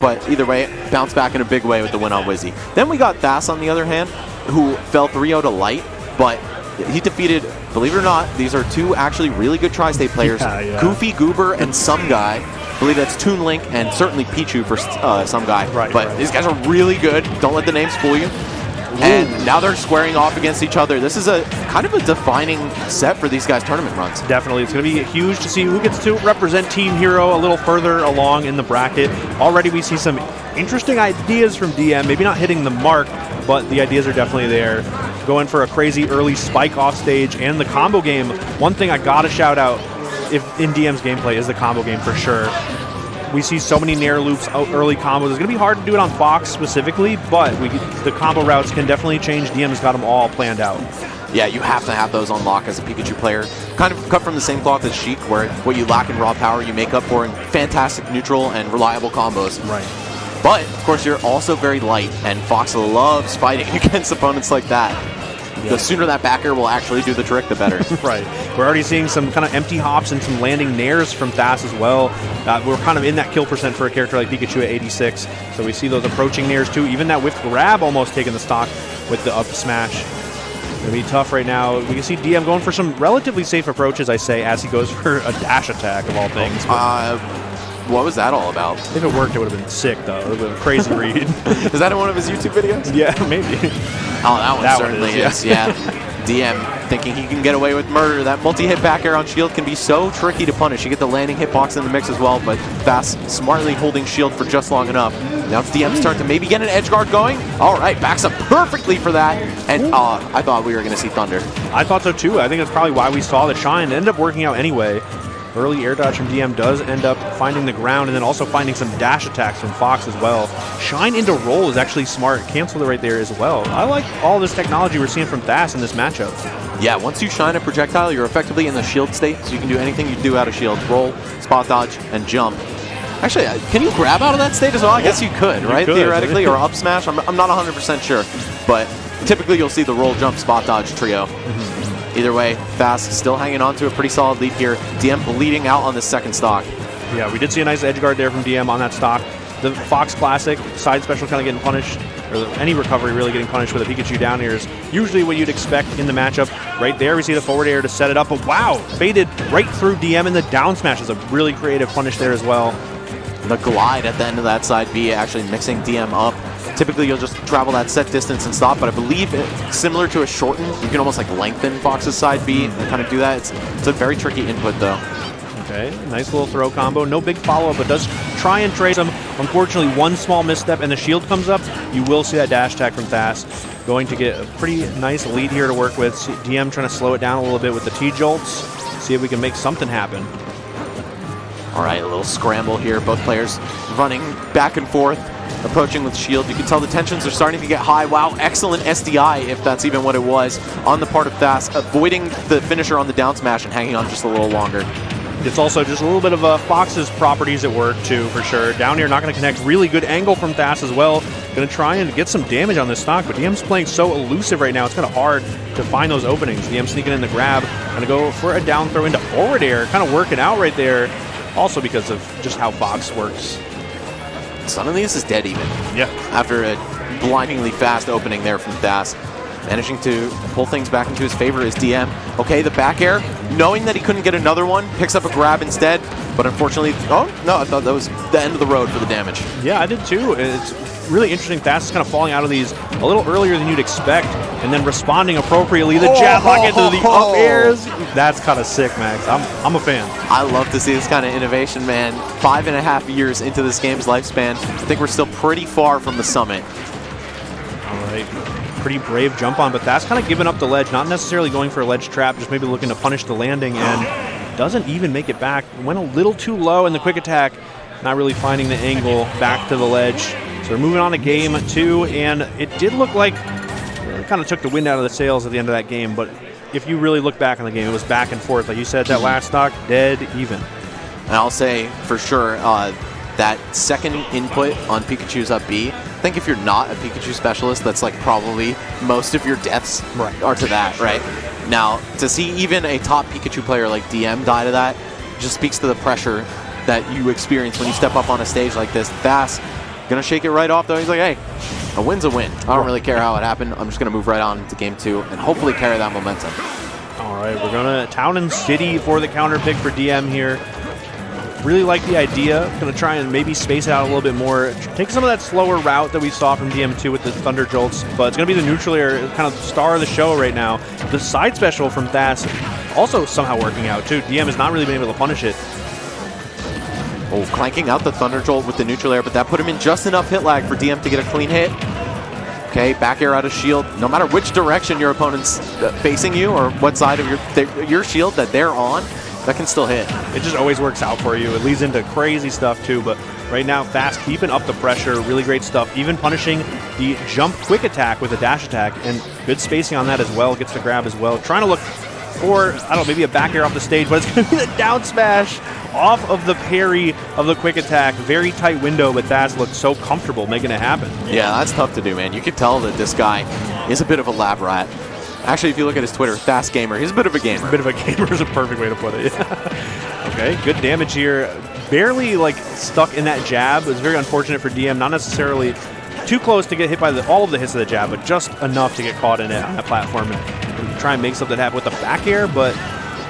but either way, bounced back in a big way with the win on Wizzy. Then we got Thass on the other hand, who fell 3-0 to Light, but he defeated, believe it or not, these are two actually really good Tri-State players, Goofy Goober and Some Guy. I believe that's Toon Link and certainly Pichu for Some Guy. But these guys are really good. Don't let the names fool you. And now they're squaring off against each other. This is a kind of a defining set for these guys' tournament runs. Definitely. It's going to be huge to see who gets to represent Team Hero a little further along in the bracket. Already we see some interesting ideas from DM, maybe not hitting the mark, but the ideas are definitely there. Going for a crazy early spike off stage and the combo game. One thing I got to shout out in DM's gameplay is the combo game for sure. We see so many Nair loops, early combos. It's going to be hard to do it on Fox specifically, but the combo routes can definitely change. DM's got them all planned out. Yeah, you have to have those on lock as a Pikachu player. Kind of cut from the same cloth as Sheik, where what you lack in raw power, you make up for in fantastic neutral and reliable combos. Right. But, of course, you're also very light, and Fox loves fighting against opponents like that. The sooner that back air will actually do the trick, the better. Right. We're already seeing some kind of empty hops and some landing nairs from Thass as well. We're kind of in that kill percent for a character like Pikachu at 86. So we see those approaching nairs too. Even that whiff grab almost taking the stock with the up smash. Gonna be tough right now. We can see DM going for some relatively safe approaches, I say, as he goes for a dash attack of all things. What was that all about? If it worked, it would have been sick, though. It would have been a crazy read. Is that in one of his YouTube videos? Yeah, maybe. Oh, that one certainly is, yeah. DM thinking he can get away with murder. That multi-hit back air on shield can be so tricky to punish. You get the landing hitbox in the mix as well, but Thass smartly holding shield for just long enough. Now it's DM's turn to maybe get an edge guard going. All right, backs up perfectly for that. And I thought we were going to see Thunder. I thought so too. I think that's probably why we saw the shine. It ended up working out anyway. Early air dodge from DM does end up finding the ground and then also finding some dash attacks from Fox as well. Shine into roll is actually smart. Canceled it right there as well. I like all this technology we're seeing from Thass in this matchup. Yeah, once you shine a projectile, you're effectively in the shield state, so you can do anything you do out of shield. Roll, spot dodge, and jump. Actually, can you grab out of that state as well? I guess you could, right? Theoretically, or up smash. I'm not 100% sure, but typically you'll see the roll, jump, spot dodge trio. Either way, Thass still hanging on to a pretty solid lead here. DM bleeding out on the second stock. Yeah, we did see a nice edge guard there from DM on that stock. The Fox Classic side special kind of getting punished, or any recovery really getting punished with a Pikachu down here is usually what you'd expect in the matchup. Right there, we see the forward air to set it up, but wow, faded right through DM, and the down smash is a really creative punish there as well. The glide at the end of that side B actually mixing DM up. Typically, you'll just travel that set distance and stop, but I believe similar to a shorten, you can almost like lengthen Fox's side B and kind of do that. It's a very tricky input, though. Okay, nice little throw combo. No big follow-up, but does try and trade him. Unfortunately, one small misstep and the shield comes up. You will see that dash attack from Thass. Going to get a pretty nice lead here to work with. DM trying to slow it down a little bit with the T-jolts. See if we can make something happen. All right, a little scramble here. Both players running back and forth, approaching with shield. You can tell the tensions are starting to get high. Wow, excellent SDI, if that's even what it was, on the part of Thass, avoiding the finisher on the down smash and hanging on just a little longer. It's also just a little bit of Fox's properties at work, too, for sure. Down here, not going to connect. Really good angle from Thass as well. Going to try and get some damage on this stock, but DM's playing so elusive right now, it's kind of hard to find those openings. DM sneaking in the grab. Going to go for a down throw into forward air. Kind of working out right there. Also because of just how Fox works. Suddenly this is dead even. Yeah. After a blindingly fast opening there from Thass. Managing to pull things back into his favor is DM. Okay, the back air, knowing that he couldn't get another one, picks up a grab instead, but unfortunately, oh, no, I thought that was the end of the road for the damage. Yeah, I did too. It's really interesting. Thass is kind of falling out of these a little earlier than you'd expect, and then responding appropriately. The jab lock into the up airs. That's kind of sick, Max. I'm a fan. I love to see this kind of innovation, man. 5.5 years into this game's lifespan. I think we're still pretty far from the summit. All right. Pretty brave jump on, but Thass kind of giving up the ledge, not necessarily going for a ledge trap, just maybe looking to punish the landing, and doesn't even make it back. Went a little too low in the quick attack, not really finding the angle back to the ledge. So we're moving on to game 2, and it did look like it kind of took the wind out of the sails at the end of that game, but if you really look back on the game, it was back and forth. Like you said, that last stock, dead even. And I'll say for sure, that second input on Pikachu's up B, I think if you're not a Pikachu specialist, that's like probably most of your deaths are to that, right? Now, to see even a top Pikachu player like DM die to that just speaks to the pressure that you experience when you step up on a stage like this. Thass Gonna shake it right off, though. He's like, hey, a win's a win. I don't really care how it happened. I'm just gonna move right on to game 2 and hopefully carry that momentum. All right, we're gonna Town and City for the counter pick for DM here. Really like the idea. Gonna try and maybe space it out a little bit more. Take some of that slower route that we saw from DM2 with the Thunder Jolts, but it's gonna be the neutral air, kind of star of the show right now. The side special from Thass also somehow working out too. DM has not really been able to punish it. Oh, clanking out the Thunder Jolt with the neutral air, but that put him in just enough hit lag for DM to get a clean hit. Okay, back air out of shield. No matter which direction your opponent's facing you or what side of your shield that they're on, that can still hit. It just always works out for you. It leads into crazy stuff too, but right now Thass keeping up the pressure, really great stuff. Even punishing the jump quick attack with a dash attack, and good spacing on that as well. Gets the grab as well. Trying to look for, I don't know, maybe a back air off the stage, but it's going to be the down smash off of the parry of the quick attack. Very tight window, but Thass looked so comfortable making it happen. Yeah, that's tough to do, man. You can tell that this guy is a bit of a lab rat. Actually, if you look at his Twitter, Thass Gamer, he's a bit of a gamer. A bit of a gamer is a perfect way to put it. Okay, good damage here. Barely like stuck in that jab. It was very unfortunate for DM. Not necessarily too close to get hit by all of the hits of the jab, but just enough to get caught in it on that platform and try and make something happen with the back air. But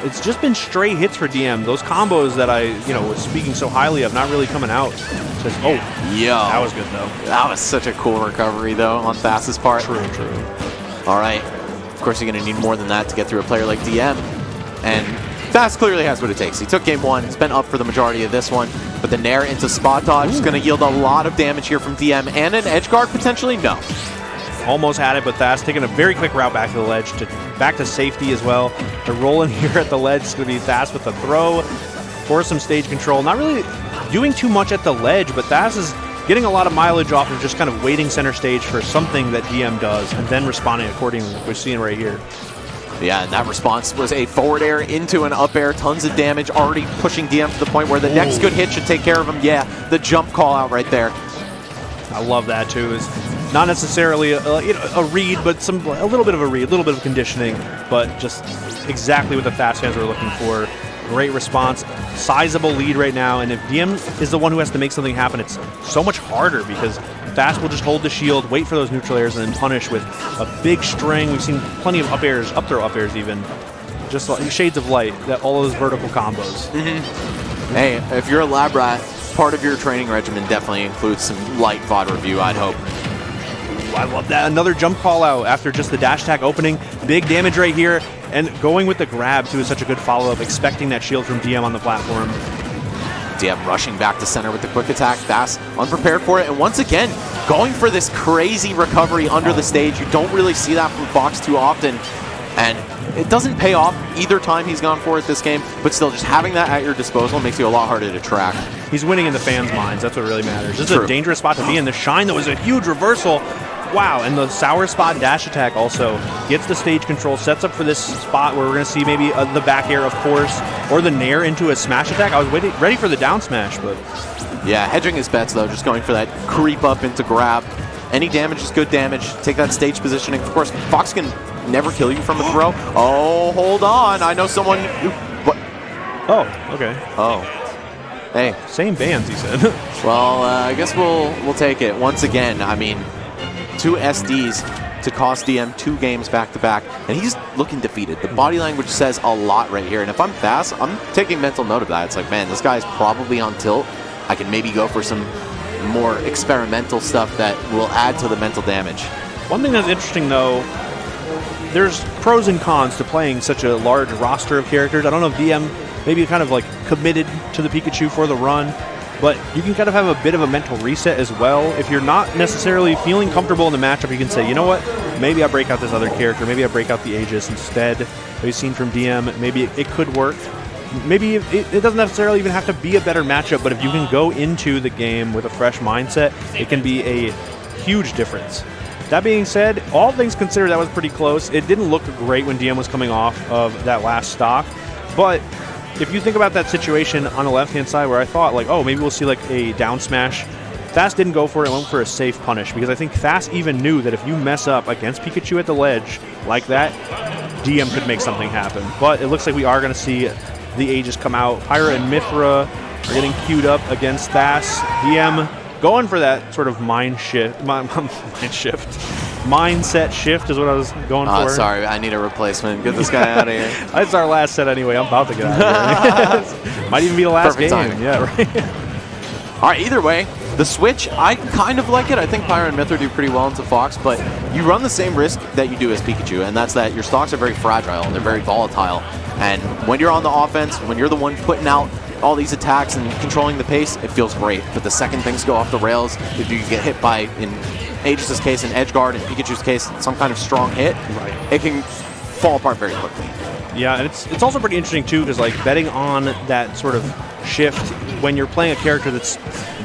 it's just been stray hits for DM. Those combos that I, was speaking so highly of, not really coming out. Just, oh, yeah, that was good though. That was such a cool recovery though on Thass's part. True. All right. Of course, you're going to need more than that to get through a player like DM. And Thass clearly has what it takes. He took game 1. He's been up for the majority of this one. But the Nair into spot dodge is going to yield a lot of damage here from DM. And an edge guard potentially? No. Almost had it, but Thass taking a very quick route back to the ledge, back to safety as well. The roll in here at the ledge is going to be Thass with the throw for some stage control. Not really doing too much at the ledge, but Thass is getting a lot of mileage off of just kind of waiting center stage for something that DM does and then responding accordingly, like we're seeing right here. Yeah, and that response was a forward air into an up air, tons of damage, already pushing DM to the point where the next good hit should take care of him. Yeah, the jump call out right there. I love that too. It's not necessarily a read, but a little bit of a read, a little bit of conditioning, but just exactly what the Thass fans were looking for. Great response, sizable lead right now, and if DM is the one who has to make something happen, it's so much harder because Thass will just hold the shield, wait for those neutral airs, and then punish with a big string. We've seen plenty of up airs, up throw up airs even, just like shades of light, that all of those vertical combos. Hey, if you're a lab rat, part of your training regimen definitely includes some light VOD review, I'd hope. I love that. Another jump call out after just the dash attack opening. Big damage right here. And going with the grab, too, is such a good follow-up, expecting that shield from DM on the platform. DM rushing back to center with the quick attack. Thass unprepared for it. And once again, going for this crazy recovery under the stage. You don't really see that from Fox too often. And it doesn't pay off either time he's gone for it this game. But still, just having that at your disposal makes you a lot harder to track. He's winning in the fans' minds. That's what really matters. This is a dangerous spot to be in. The shine, that was a huge reversal. Wow, and the sour spot dash attack also gets the stage control, sets up for this spot where we're going to see maybe the back air, of course, or the nair into a smash attack. I was ready for the down smash, but... Yeah, hedging his bets, though, just going for that creep up into grab. Any damage is good damage. Take that stage positioning. Of course, Fox can never kill you from a throw. Oh, hold on. I know someone... What? Oh, okay. Oh. Hey. Same bands, he said. Well, I guess we'll take it. Once again, I mean... 2 SDs to cost DM 2 games back-to-back, and he's looking defeated. The body language says a lot right here, and if I'm Thass, I'm taking mental note of that. It's like, man, this guy's probably on tilt. I can maybe go for some more experimental stuff that will add to the mental damage. One thing that's interesting, though, there's pros and cons to playing such a large roster of characters. I don't know if DM maybe kind of like committed to the Pikachu for the run, but you can kind of have a bit of a mental reset as well. If you're not necessarily feeling comfortable in the matchup, you can say, you know what, maybe I break out this other character, maybe I break out the Aegis instead. We've seen from DM, maybe it could work. Maybe it doesn't necessarily even have to be a better matchup, but if you can go into the game with a fresh mindset, it can be a huge difference. That being said, all things considered, that was pretty close. It didn't look great when DM was coming off of that last stock, but if you think about that situation on the left-hand side where I thought, like, oh, maybe we'll see, like, a down smash, Thass didn't go for it and went for a safe punish, because I think Thass even knew that if you mess up against Pikachu at the ledge like that, DM could make something happen. But it looks like we are going to see the Aegis come out. Pyra and Mithra are getting queued up against Thass. DM going for that sort of mindset shift is what I was going for. Sorry, I need a replacement. Get this guy out of here. That's our last set anyway. I'm about to get out of here. Might even be the last Perfect game. timing. Yeah, right. All right, either way, the switch, I kind of like it. I think Pyra and Mythra do pretty well into Fox, but you run the same risk that you do as Pikachu, and that's that your stocks are very fragile and they're very volatile. And when you're on the offense, when you're the one putting out all these attacks and controlling the pace, it feels great. But the second things go off the rails, if you get hit by, in Aegis' case, an edge guard, in Pikachu's case, some kind of strong hit, it can fall apart very quickly. Yeah, and it's also pretty interesting too, because like betting on that sort of shift when you're playing a character that's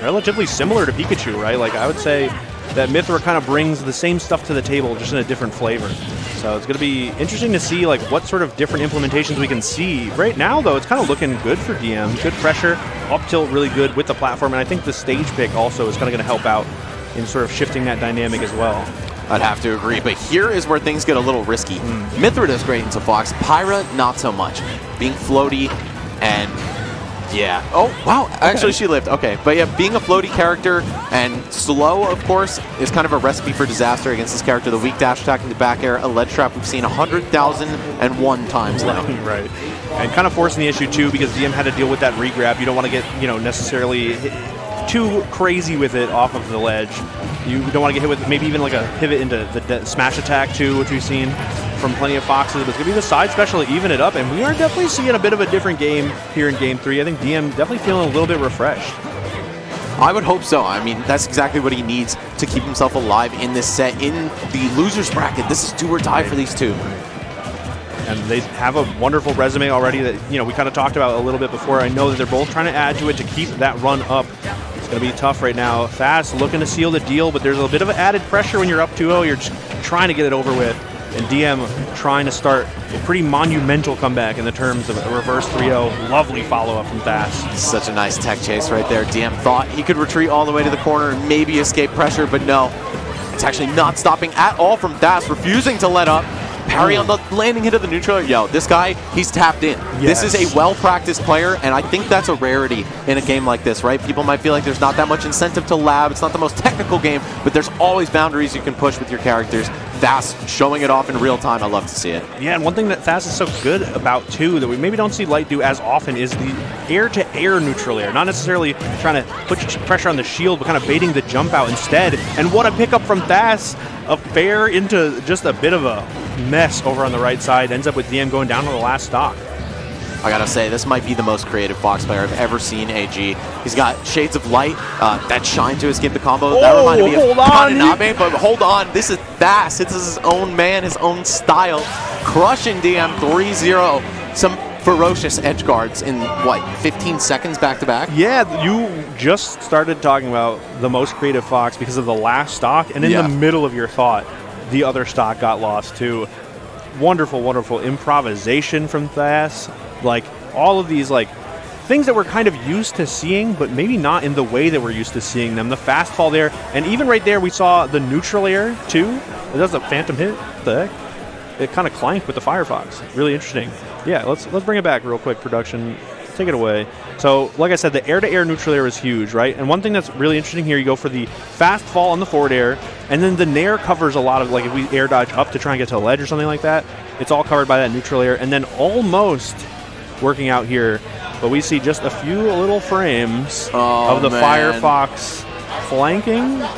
relatively similar to Pikachu, right? Like I would say that Mythra kind of brings the same stuff to the table, just in a different flavor. So it's going to be interesting to see like what sort of different implementations we can see. Right now, though, it's kind of looking good for DM. Good pressure, up tilt really good with the platform, and I think the stage pick also is kind of going to help out in sort of shifting that dynamic as well. I'd have to agree, but here is where things get a little risky. Mythra does great into Fox, Pyra not so much. Being floaty and yeah. Oh, wow. Actually, she lived. Okay. But yeah, being a floaty character and slow, of course, is kind of a recipe for disaster against this character. The weak dash attack in the back air, a ledge trap we've seen 100,001 times now. Right. And kind of forcing the issue, too, because DM had to deal with that regrab. You don't want to get, necessarily too crazy with it off of the ledge. You don't want to get hit with maybe even like a pivot into the smash attack, too, which we've seen from plenty of Foxes, but it's going to be the side special to even it up, and we are definitely seeing a bit of a different game here in Game 3. I think DM definitely feeling a little bit refreshed. I would hope so. I mean, that's exactly what he needs to keep himself alive in this set. In the loser's bracket, this is do or die for these two. And they have a wonderful resume already that, we kind of talked about a little bit before. I know that they're both trying to add to it to keep that run up. It's going to be tough right now. Thass looking to seal the deal, but there's a bit of added pressure when you're up 2-0. You're just trying to get it over with. And DM trying to start a pretty monumental comeback in the terms of a reverse 3-0. Lovely follow-up from Thass. Such a nice tech chase right there. DM thought he could retreat all the way to the corner and maybe escape pressure, but no. It's actually not stopping at all from Thass, refusing to let up. Parry on the landing hit of the neutral. Yo, this guy, he's tapped in. Yes. This is a well-practiced player, and I think that's a rarity in a game like this, right? People might feel like there's not that much incentive to lab. It's not the most technical game, but there's always boundaries you can push with your characters. Thass showing it off in real time. I love to see it. Yeah, and one thing that Thass is so good about, too, that we maybe don't see Light do as often is the air-to-air neutral air. Not necessarily trying to put pressure on the shield, but kind of baiting the jump out instead. And what a pickup from Thass. A fair into just a bit of a mess over on the right side. Ends up with DM going down to the last stock. I gotta say, this might be the most creative Fox player I've ever seen, AG. He's got Shades of Light, that shine to escape the combo. That reminded me of Kananabe, but hold on, this is Thass. This is his own man, his own style. Crushing DM 3-0. Some ferocious edge guards in, 15 seconds back-to-back? Yeah, you just started talking about the most creative Fox because of the last stock, and in the middle of your thought, the other stock got lost too. Wonderful, wonderful improvisation from Thass. Like, all of these, things that we're kind of used to seeing, but maybe not in the way that we're used to seeing them. The fast fall there, and even right there, we saw the neutral air, too. That's a phantom hit. What the heck? It kind of clanked with the Firefox. Really interesting. Yeah, let's bring it back real quick, production. Take it away. So, like I said, the air-to-air neutral air is huge, right? And one thing that's really interesting here, you go for the fast fall on the forward air, and then the nair covers a lot of, if we air dodge up to try and get to the ledge or something like that, it's all covered by that neutral air, and then almost working out here, but we see just a few little frames of the Firefox flanking